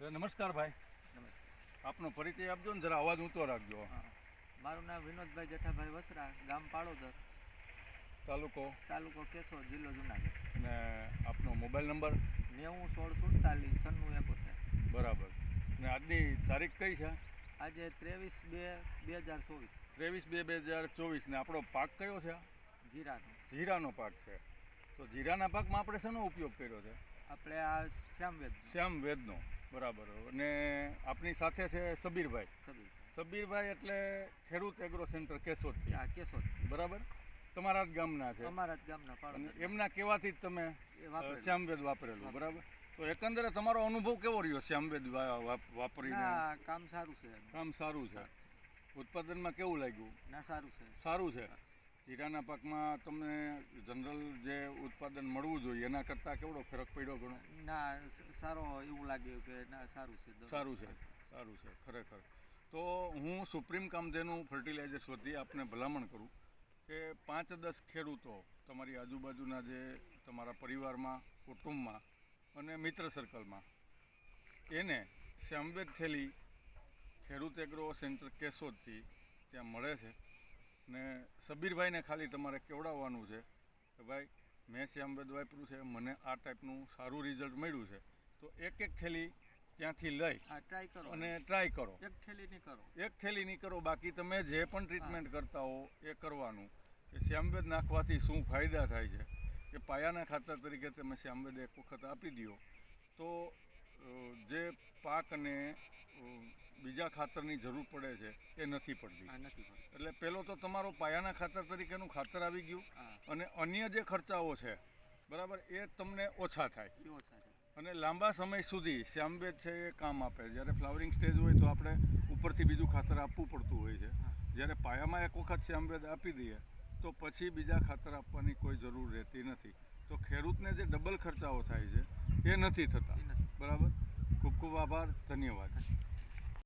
નમસ્કાર ભાઈ. નમસ્કાર. આપનો પરિચય આપજો ને, જરા અવાજ ઊંચો રાખજો. હા. મારું નામ વિનોદભાઈ જેઠાભાઈ વસરા, ગામ પાળોદર, તાલુકો કેશોદ, જિલ્લો જુનાગઢ. અને આપનો મોબાઈલ નંબર? 90 16 47 96 71. બરાબર. ને આજની તારીખ કઈ છે? આજે 23/2/2024. 23/2/2024. ને આપણો પાક કયો છે? જીરાનો. જીરાનો પાક છે. તો જીરાના પાકમાં આપણે શેનો ઉપયોગ કર્યો છે? આપણે આ શ્યામવેદનો. બરાબર. અને આપની સાથે છે સબીરભાઈ. સબીરભાઈ એટલે ખેડૂત એગ્રો સેન્ટર કેશોદ. કેશોદ. બરાબર. તમારા જ ગામના છે? અમારા જ ગામના પાળોદર. એમના કહેવાથી જ તમે શ્યામવેદ વાપરેલું. બરાબર. તો એકંદરે તમારો અનુભવ કેવો રહ્યો શ્યામવેદ વાપરીને? કામ સારું છે. કામ સારું છે. ઉત્પાદનમાં કેવું લાગ્યું? સારું છે. સારું છે. જીરાના પાકમાં તમને જનરલ જે ઉત્પાદન મળવું જોઈએ એના કરતાં કેવડો ફરક પડ્યો ઘણો? સારો એવું લાગ્યું કે સારું છે. સારું છે. સારું છે ખરેખર. તો હું સુપ્રીમ કામધેનુ ફર્ટિલાઇઝર્સ વતી આપને ભલામણ કરું કે 5-10 ખેડૂતો તમારી આજુબાજુના જે તમારા પરિવારમાં, કુટુંબમાં અને મિત્ર સર્કલમાં એને શ્યામવેદ થેલી ખેડૂત એગ્રો સેન્ટર કેશોદથી ત્યાં મળે છે. ને સબીરભાઈને ખાલી તમારે કેવડાવવાનું છે કે ભાઈ મેં શ્યામવેદ વાપર્યું છે, મને આ ટાઈપનું સારું રિઝલ્ટ મળ્યું છે. તો એક થેલી ત્યાંથી લઈ ટ્રાય કરો અને ટ્રાય કરો. એક થેલી નહીં કરો, બાકી તમે જે પણ ટ્રીટમેન્ટ કરતા હો એ કરવાનું. કે શ્યામવેદ નાખવાથી શું ફાયદા થાય છે કે પાયાના ખાતર તરીકે તમે શ્યામવેદ એક વખત આપી દો તો જે પાકને બીજા ખાતરની જરૂર પડે છે એ નથી પડતી. એટલે પહેલો તો તમારો પાયાના ખાતર તરીકેનું ખાતર આવી ગયું અને અન્ય જે ખર્ચાઓ છે બરાબર એ તમને ઓછા થાય અને લાંબા સમય સુધી શ્યામવેદ છે એ કામ આપે. જ્યારે ફ્લાવરિંગ સ્ટેજ હોય તો આપણે ઉપરથી બીજું ખાતર આપવું પડતું હોય છે. જ્યારે પાયામાં એક વખત શ્યામવેદ આપી દઈએ તો પછી બીજા ખાતર આપવાની કોઈ જરૂર રહેતી નથી. તો ખેડૂતને જે ડબલ ખર્ચાઓ થાય છે એ નથી થતા. બરાબર. ખૂબ ખૂબ આભાર. ધન્યવાદ.